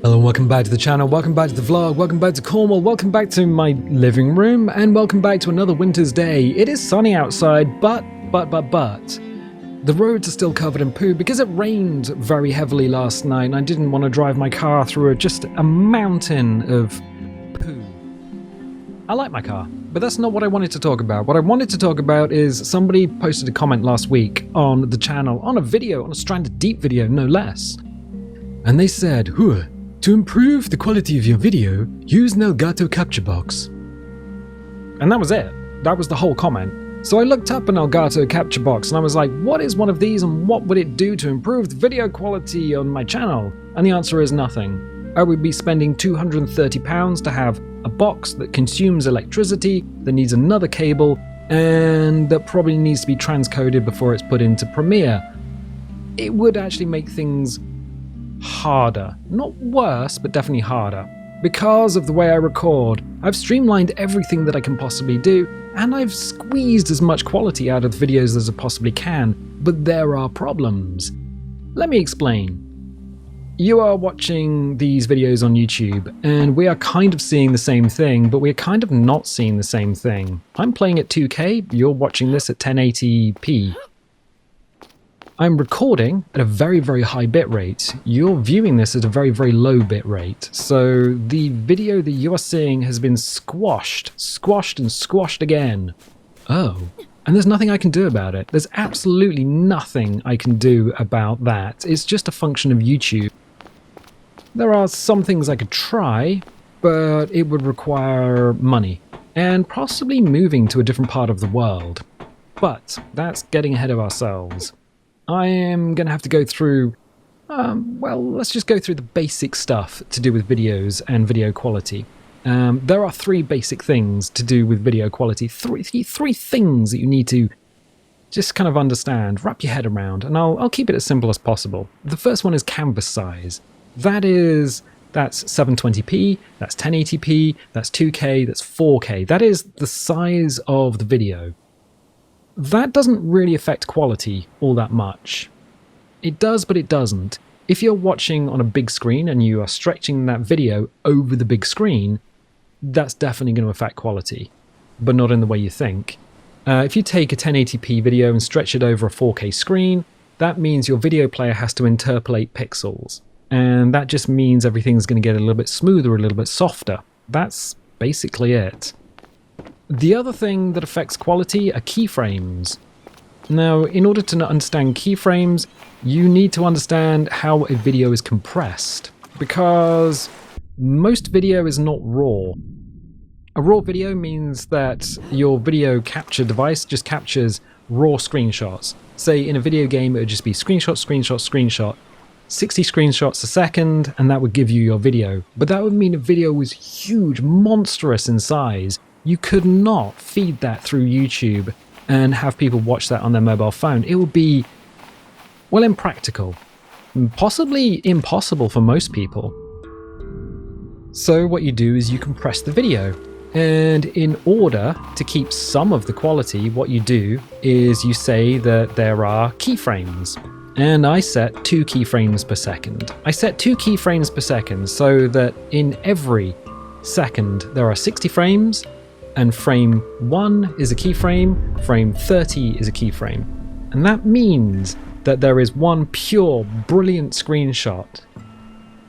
Hello and welcome back to the channel, welcome back to the vlog, welcome back to Cornwall, welcome back to my living room, and welcome back to another winter's day. It is sunny outside, but, the roads are still covered in poo because it rained very heavily last night and I didn't want to drive my car through just a mountain of poo. I like my car, but that's not what I wanted to talk about. What I wanted to talk about is somebody posted a comment last week on the channel, on a video, on a Stranded Deep video, no less. And they said, to improve the quality of your video, use an Elgato capture box. And that was it. That was the whole comment. So I looked up an Elgato capture box and I was like, what is one of these and what would it do to improve the video quality on my channel? And the answer is nothing. I would be spending £230 to have a box that consumes electricity, that needs another cable, and that probably needs to be transcoded before it's put into Premiere. It would actually make things harder. Not worse, but definitely harder. Because of the way I record, I've streamlined everything that I can possibly do, and I've squeezed as much quality out of the videos as I possibly can, but there are problems. Let me explain. You are watching these videos on YouTube, and we are kind of seeing the same thing, but we're kind of not seeing the same thing. I'm playing at 2K, you're watching this at 1080p. I'm recording at a very, very high bitrate. You're viewing this at a very, very low bitrate. So the video that you are seeing has been squashed again. Oh, and there's nothing I can do about it. There's absolutely nothing I can do about that. It's just a function of YouTube. There are some things I could try, but it would require money and possibly moving to a different part of the world. But that's getting ahead of ourselves. I am going to have to go through, let's just go through the basic stuff to do with videos and video quality. There are three basic things to do with video quality, three things that you need to just kind of understand, wrap your head around, and I'll keep it as simple as possible. The first one is canvas size. That's 720p, that's 1080p, that's 2K, that's 4K. That is the size of the video. That doesn't really affect quality all that much. It does, but it doesn't. If you're watching on a big screen and you are stretching that video over the big screen, that's definitely going to affect quality, but not in the way you think. If you take a 1080p video and stretch it over a 4K screen, that means your video player has to interpolate pixels. And that just means everything's going to get a little bit smoother, a little bit softer. That's basically it. The other thing that affects quality are keyframes. Now, in order to understand keyframes, you need to understand how a video is compressed, because most video is not raw. A raw video means that your video capture device just captures raw screenshots. Say in a video game, it would just be screenshot, screenshot, screenshot, 60 screenshots a second, and that would give you your video. But that would mean a video was huge, monstrous in size. You could not feed that through YouTube and have people watch that on their mobile phone. It would be, well, impractical. Possibly impossible for most people. So what you do is you compress the video. And in order to keep some of the quality, what you do is you say that there are keyframes. And I set 2 keyframes per second. I set 2 keyframes per second so that in every second there are 60 frames, and frame 1 is a keyframe, frame 30 is a keyframe. And that means that there is one pure, brilliant screenshot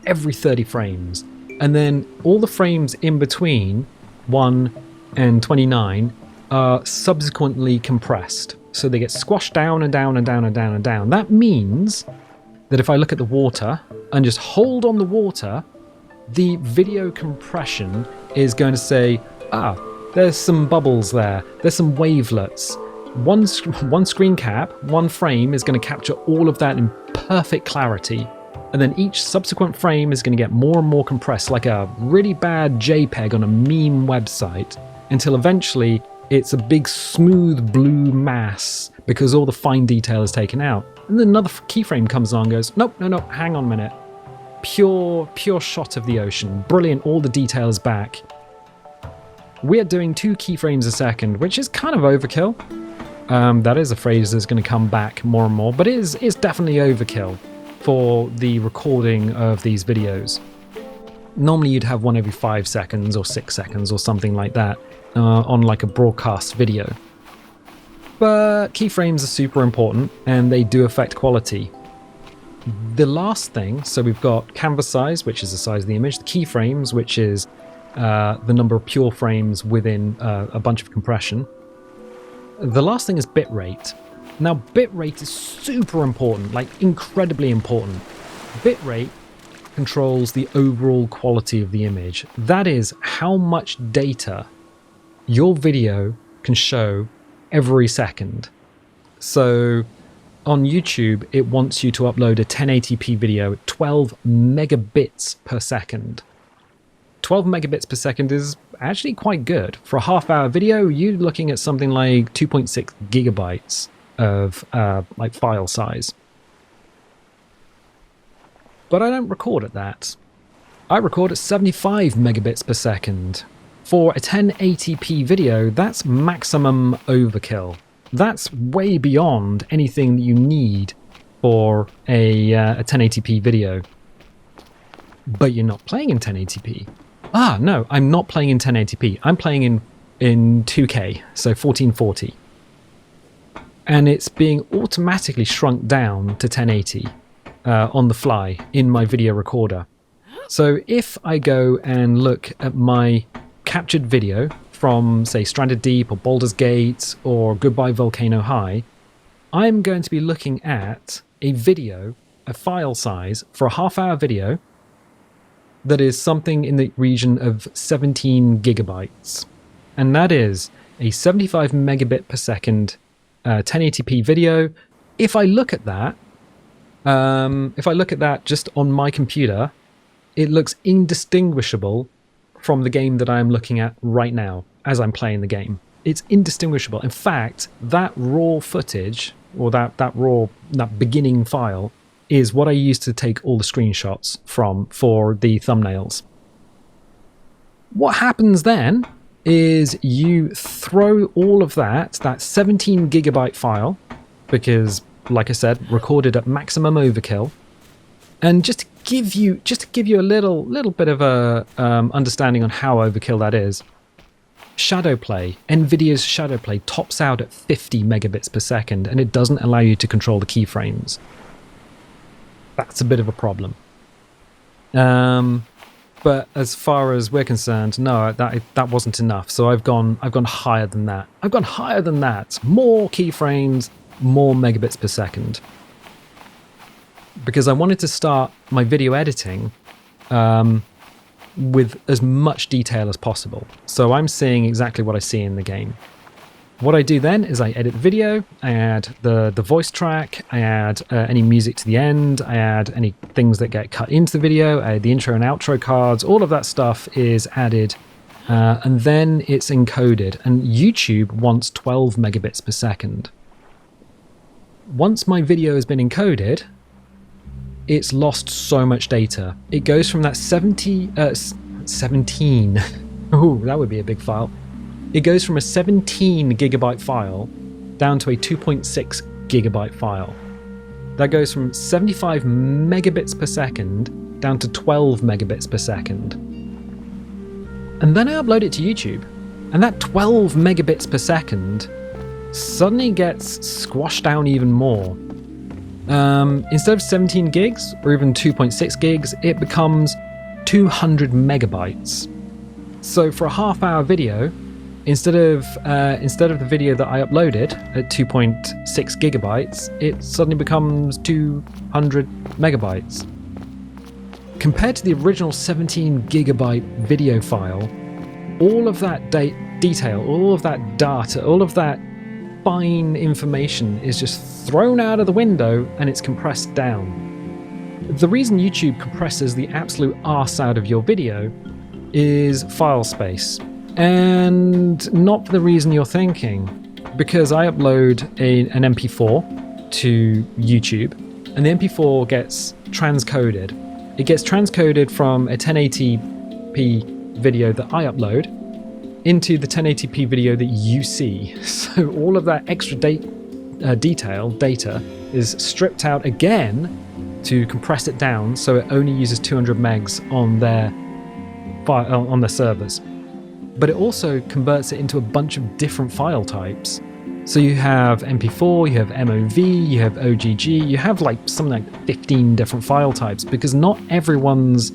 every 30 frames. And then all the frames in between 1 and 29 are subsequently compressed. So they get squashed down and down and down and down and down. That means that if I look at the water and just hold on the water, the video compression is going to say, there's some bubbles there, there's some wavelets. One screen cap, one frame is going to capture all of that in perfect clarity. And then each subsequent frame is going to get more and more compressed, like a really bad JPEG on a meme website, until eventually it's a big smooth blue mass because all the fine detail is taken out. And then another keyframe comes on and goes, nope, hang on a minute. Pure shot of the ocean. Brilliant, all the detail is back. We're doing 2 keyframes a second, which is kind of overkill. That is a phrase that's going to come back more and more, but it's definitely overkill for the recording of these videos. Normally you'd have one every 5 seconds or 6 seconds or something like that on like a broadcast video. But keyframes are super important and they do affect quality. The last thing, so we've got canvas size, which is the size of the image, the keyframes, which is the number of pure frames within a bunch of compression. The last thing is bitrate. Now, bitrate is super important, like incredibly important. Bitrate controls the overall quality of the image. That is how much data your video can show every second. So on YouTube, it wants you to upload a 1080p video at 12 megabits per second. 12 megabits per second is actually quite good. For a half-hour video, you're looking at something like 2.6 gigabytes of like file size. But I don't record at that. I record at 75 megabits per second. For a 1080p video, that's maximum overkill. That's way beyond anything that you need for a 1080p video. But you're not playing in 1080p. Ah, no, I'm not playing in 1080p. I'm playing in 2K, so 1440. And it's being automatically shrunk down to 1080 on the fly in my video recorder. So if I go and look at my captured video from, say, Stranded Deep or Baldur's Gate or Goodbye Volcano High, I'm going to be looking at a video, a file size for a half-hour video that is something in the region of 17 gigabytes. And that is a 75 megabit per second 1080p video. If I look at that, just on my computer, it looks indistinguishable from the game that I'm looking at right now as I'm playing the game. It's indistinguishable. In fact, that raw footage, or that beginning file, is what I use to take all the screenshots from for the thumbnails. What happens then is you throw all of that 17 gigabyte file, because, like I said, recorded at maximum overkill, and just to give you a little bit of a understanding on how overkill that is, Shadowplay, NVIDIA's Shadowplay tops out at 50 megabits per second, and it doesn't allow you to control the keyframes. That's a bit of a problem. But as far as we're concerned, no, that wasn't enough. So I've gone higher than that. I've gone higher than that. More keyframes, more megabits per second. Because I wanted to start my video editing with as much detail as possible. So I'm seeing exactly what I see in the game. What I do then is I edit video, I add the voice track, I add any music to the end, I add any things that get cut into the video, I add the intro and outro cards, all of that stuff is added, and then it's encoded, and YouTube wants 12 megabits per second. Once my video has been encoded, it's lost so much data. It goes from that 17, ooh, that would be a big file. It goes from a 17 gigabyte file down to a 2.6 gigabyte file. That goes from 75 megabits per second down to 12 megabits per second. And then I upload it to YouTube, and that 12 megabits per second suddenly gets squashed down even more. Instead of 17 gigs or even 2.6 gigs, it becomes 200 megabytes. So for a half-hour video, instead of the video that I uploaded at 2.6 gigabytes, it suddenly becomes 200 megabytes. Compared to the original 17 gigabyte video file, all of that detail, all of that data, all of that fine information is just thrown out of the window and it's compressed down. The reason YouTube compresses the absolute arse out of your video is file space. And not for the reason you're thinking, because I upload an MP4 to YouTube, and the MP4 gets transcoded. It gets transcoded from a 1080p video that I upload into the 1080p video that you see. So all of that extra data is stripped out again to compress it down, so it only uses 200 megs on their on their servers. But it also converts it into a bunch of different file types. So you have MP4, you have MOV, you have OGG, you have like something like 15 different file types, because not everyone's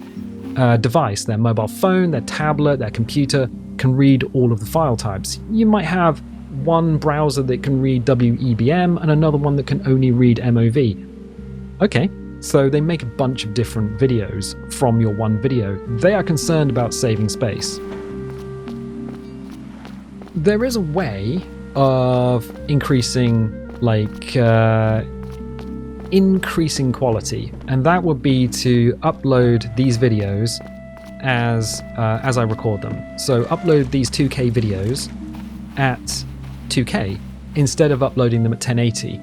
device, their mobile phone, their tablet, their computer, can read all of the file types. You might have one browser that can read WEBM and another one that can only read MOV. Okay, so they make a bunch of different videos from your one video. They are concerned about saving space. There is a way of increasing increasing quality, and that would be to upload these videos as I record them. So upload these 2K videos at 2K instead of uploading them at 1080.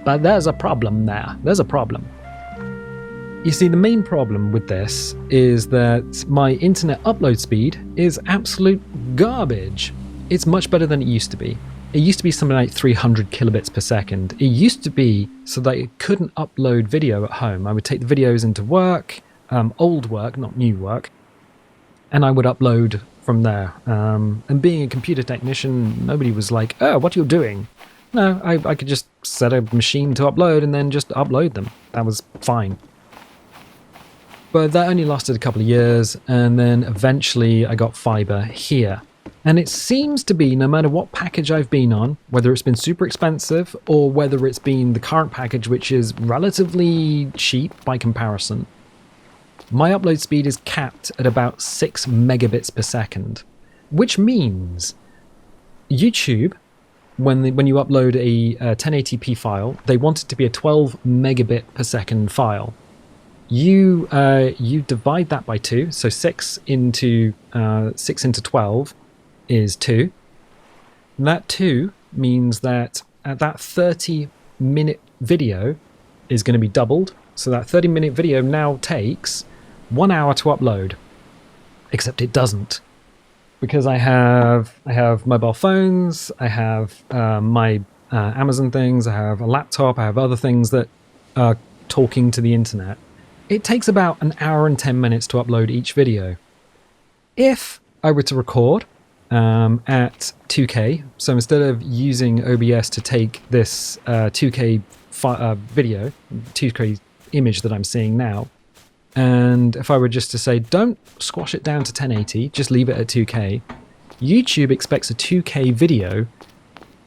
But there's a problem there. There's a problem. You see, the main problem with this is that my internet upload speed is absolute garbage. It's much better than it used to be. It used to be something like 300 kilobits per second. It used to be so that it couldn't upload video at home. I would take the videos into work, old work, not new work, and I would upload from there. And being a computer technician, nobody was like, oh, what are you doing? No, I could just set a machine to upload and then just upload them. That was fine. But that only lasted a couple of years, and then eventually I got fiber here. And it seems to be, no matter what package I've been on, whether it's been super expensive or whether it's been the current package, which is relatively cheap by comparison, my upload speed is capped at about 6 megabits per second, which means YouTube, when you upload a 1080p file, they want it to be a 12 megabit per second file. You divide that by 2, so 6 into 12 is 2. And that 2 means that that 30-minute video is going to be doubled. So that 30-minute video now takes 1 hour to upload. Except it doesn't, because I have mobile phones, I have my Amazon things, I have a laptop, I have other things that are talking to the internet. It takes about 1 hour and 10 minutes to upload each video. If I were to record at 2K, so instead of using OBS to take this 2K video, 2K image that I'm seeing now, and if I were just to say, don't squash it down to 1080, just leave it at 2K, YouTube expects a 2K video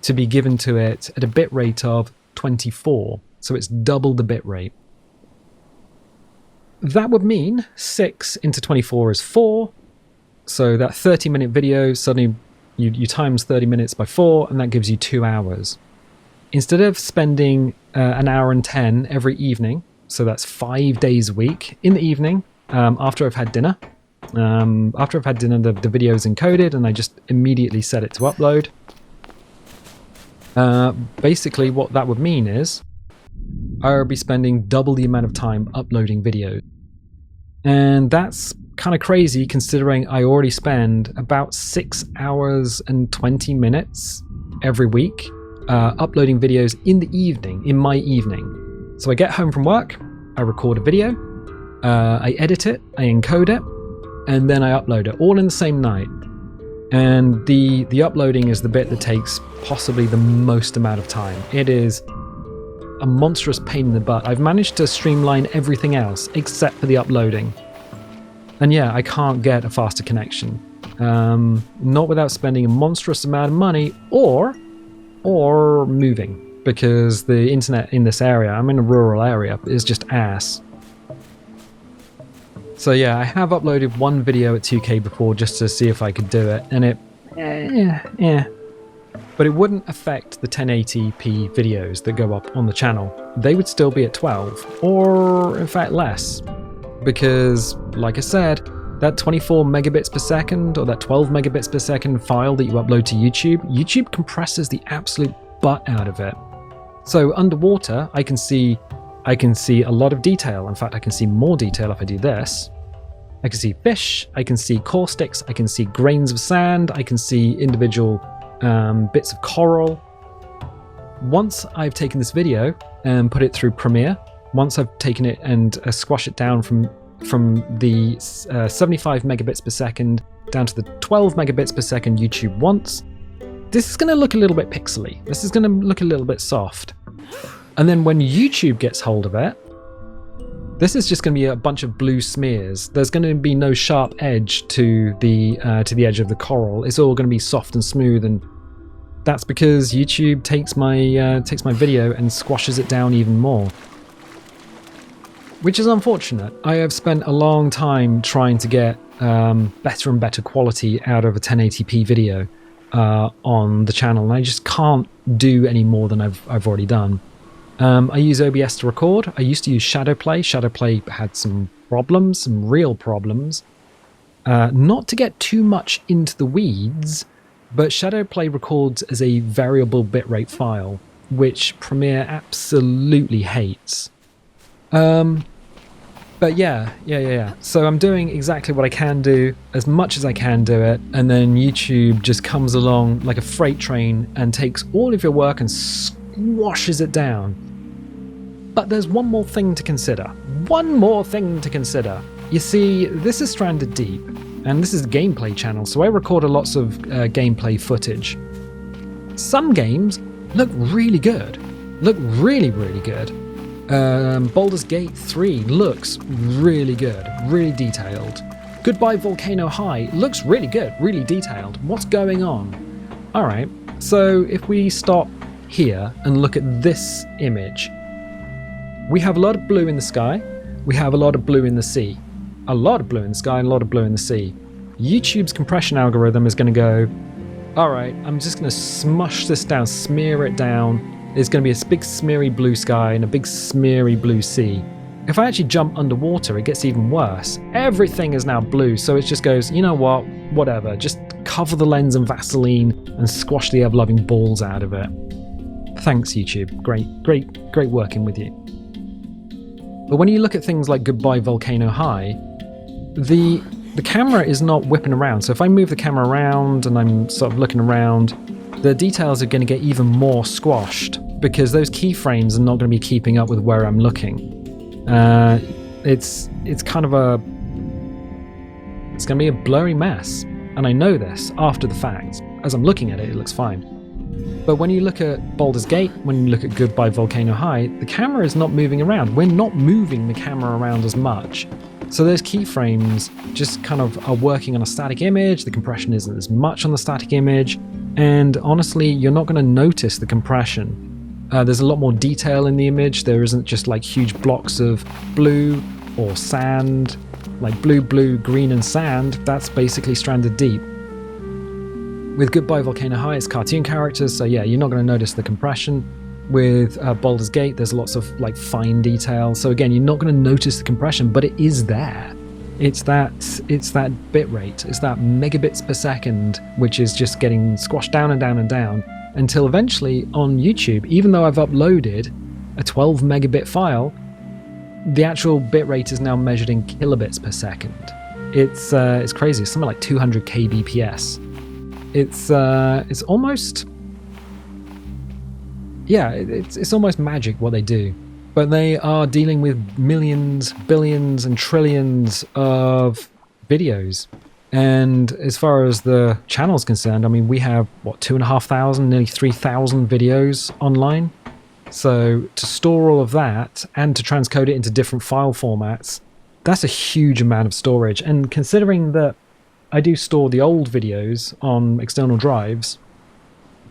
to be given to it at a bit rate of 24, so it's double the bit rate. That would mean 6 into 24 is 4, so that 30-minute video, suddenly you times 30 minutes by 4, and that gives you 2 hours. Instead of spending 1 hour and 10 every evening, so that's 5 days a week, in the evening, after I've had dinner, the video is encoded, and I just immediately set it to upload. Basically, what that would mean is I would be spending double the amount of time uploading videos. And that's kind of crazy, considering I already spend about 6 hours and 20 minutes every week uploading videos in the evening, in my evening. So I get home from work, I record a video, I edit it, I encode it, and then I upload it all in the same night. And the uploading is the bit that takes possibly the most amount of time. It is a monstrous pain in the butt. I've managed to streamline everything else except for the uploading. And yeah, I can't get a faster connection. Not without spending a monstrous amount of money or moving, because the internet in this area, I'm in a rural area, is just ass. So yeah, I have uploaded one video at 2K before just to see if I could do it, and it, But it wouldn't affect the 1080p videos that go up on the channel. They would still be at 12, or in fact less. Because, like I said, that 24 megabits per second or that 12 megabits per second file that you upload to YouTube compresses the absolute butt out of it. So underwater, I can see a lot of detail. In fact, I can see more detail if I do this. I can see fish, I can see caustics, I can see grains of sand, I can see individual bits of coral. Once I've taken this video and put it through Premiere, once I've taken it and squashed it down from from the 75 megabits per second down to the 12 megabits per second YouTube wants, this is going to look a little bit pixely. This is going to look a little bit soft. And then when YouTube gets hold of it, this is just going to be a bunch of blue smears. There's going to be no sharp edge to the edge of the coral. It's all going to be soft and smooth, and that's because YouTube takes my video and squashes it down even more, which is unfortunate. I have spent a long time trying to get better and better quality out of a 1080p video on the channel, and I just can't do any more than I've already done. I use OBS to record. I used to use Shadowplay. Shadowplay had some problems, some real problems. Not to get too much into the weeds, but Shadowplay records as a variable bitrate file, which Premiere absolutely hates. But yeah. So I'm doing exactly what I can do, as much as I can do it, and then YouTube just comes along like a freight train and takes all of your work and squashes it down. But there's one more thing to consider. One more thing to consider. You see, this is Stranded Deep, and this is a gameplay channel, so I record lots of gameplay footage. Some games look really good. Look really, really good. Baldur's Gate 3 looks really good, really detailed. Goodbye Volcano High looks really good, really detailed. What's going on? Alright, so if we stop here and look at this image, we have a lot of blue in the sky, we have a lot of blue in the sea. A lot of blue in the sky and a lot of blue in the sea. YouTube's compression algorithm is going to go, alright, I'm just going to smush this down, smear it down. There's going to be a big smeary blue sky and a big smeary blue sea. If I actually jump underwater, it gets even worse. Everything is now blue, so it just goes, you know what, whatever, just cover the lens in Vaseline and squash the ever-loving balls out of it. Thanks, YouTube. Great working with you. But when you look at things like Goodbye Volcano High, the camera is not whipping around. So if I move the camera around and I'm sort of looking around, the details are going to get even more squashed because those keyframes are not going to be keeping up with where I'm looking. It's kind of it's going to be a blurry mess, and I know this after the fact. As I'm looking at it, it looks fine. But when you look at Baldur's Gate, when you look at Goodbye Volcano High, the camera is not moving around. We're not moving the camera around as much. So those keyframes just kind of are working on a static image. The compression isn't as much on the static image. And honestly, you're not going to notice the compression. There's a lot more detail in the image. There isn't just like huge blocks of blue or sand, like blue, green and sand. That's basically Stranded Deep. With Goodbye Volcano High, it's cartoon characters, so yeah, you're not going to notice the compression. With Baldur's Gate, there's lots of like fine detail, so again, you're not going to notice the compression, but it is there. It's that bit rate, it's that megabits per second, which is just getting squashed down and down and down, until eventually on YouTube, even though I've uploaded a 12 megabit file, the actual bit rate is now measured in kilobits per second. It's crazy, it's something like 200 kbps. It's almost, yeah, it's almost magic what they do. But they are dealing with millions, billions, and trillions of videos. And as far as the channel's concerned, I mean, we have, what, 2,500, nearly 3,000 videos online. So to store all of that and to transcode it into different file formats, that's a huge amount of storage. And considering that I do store the old videos on external drives,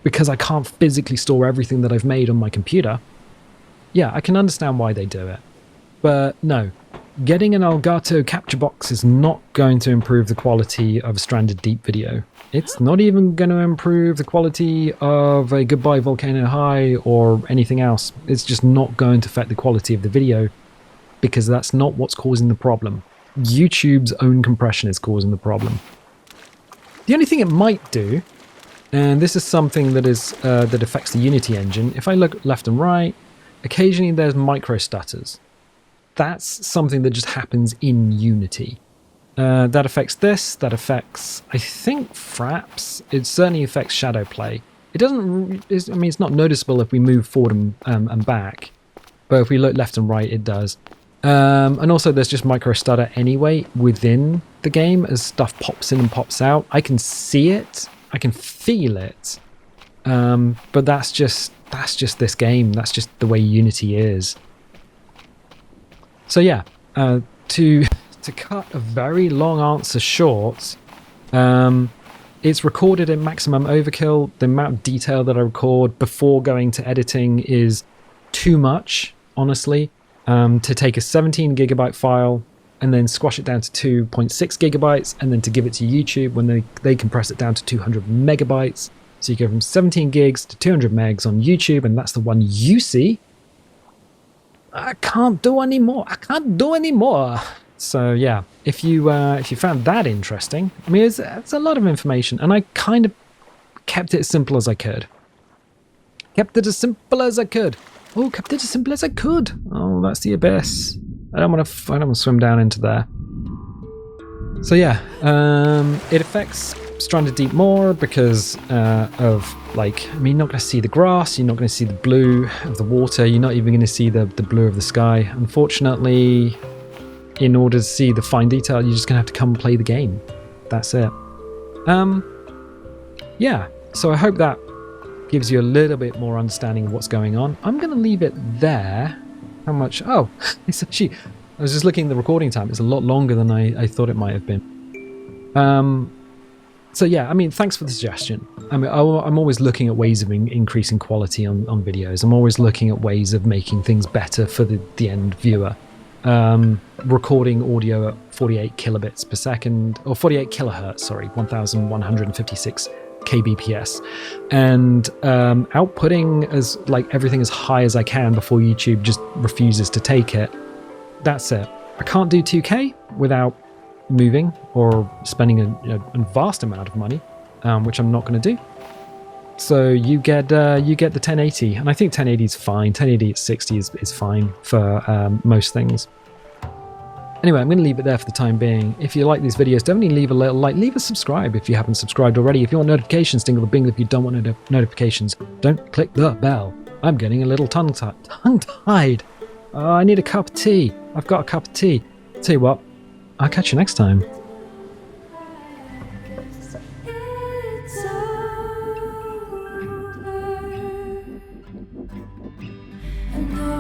because I can't physically store everything that I've made on my computer, yeah, I can understand why they do it. But no, getting an Elgato capture box is not going to improve the quality of a Stranded Deep video. It's not even going to improve the quality of a Goodbye Volcano High or anything else. It's just not going to affect the quality of the video, because that's not what's causing the problem. YouTube's own compression is causing the problem. The only thing it might do, and this is something that affects the Unity engine, if I look left and right, occasionally there's micro stutters. That's something that just happens in Unity. That affects this, that affects, I think, Fraps. It certainly affects Shadowplay. It doesn't, it's not noticeable if we move forward and back, but if we look left and right, it does. And also there's just micro stutter anyway within the game as stuff pops in and pops out. I can see it, I can feel it, but that's just this game. That's just the way Unity is. So yeah, to cut a very long answer short, it's recorded in maximum overkill. The amount of detail that I record before going to editing is too much, honestly. To take a 17 gigabyte file and then squash it down to 2.6 gigabytes and then to give it to YouTube when they compress it down to 200 megabytes. So you go from 17 gigs to 200 megs on YouTube, and that's the one you see. I can't do any more. So yeah, if you found that interesting, I mean, it's a lot of information, and I kind of kept it as simple as I could. Kept it as simple as I could. Oh, kept it as simple as I could. Oh, that's the abyss. I don't want to swim down into there. So yeah, it affects Stranded Deep more because of, like, I mean, you're not going to see the grass, you're not going to see the blue of the water, you're not even going to see the blue of the sky. Unfortunately, in order to see the fine detail, you're just going to have to come and play the game. That's it. Yeah, so I hope that gives you a little bit more understanding of what's going on. I'm going to leave it there. How much? Oh, it's actually, I was just looking at the recording time. It's a lot longer than I thought it might have been. So yeah, I mean, thanks for the suggestion. I mean, I'm always looking at ways of increasing quality on videos. I'm always looking at ways of making things better for the end viewer. Recording audio at 48 kilobits per second, or 48 kilohertz, sorry, 1156 kbps, and outputting as like everything as high as I can before YouTube just refuses to take it. That's it. I can't do 2K without moving or spending a vast amount of money, which I'm not going to do. So you get the 1080, and I think 1080 is fine. 1080 at 60 is fine for most things. Anyway, I'm going to leave it there for the time being. If you like these videos, definitely leave a little like, leave a subscribe if you haven't subscribed already. If you want notifications, dingle the bingle. If you don't want notifications, don't click the bell. I'm getting a little tongue-tied. Oh, I need a cup of tea. I've got a cup of tea. Tell you what, I'll catch you next time. And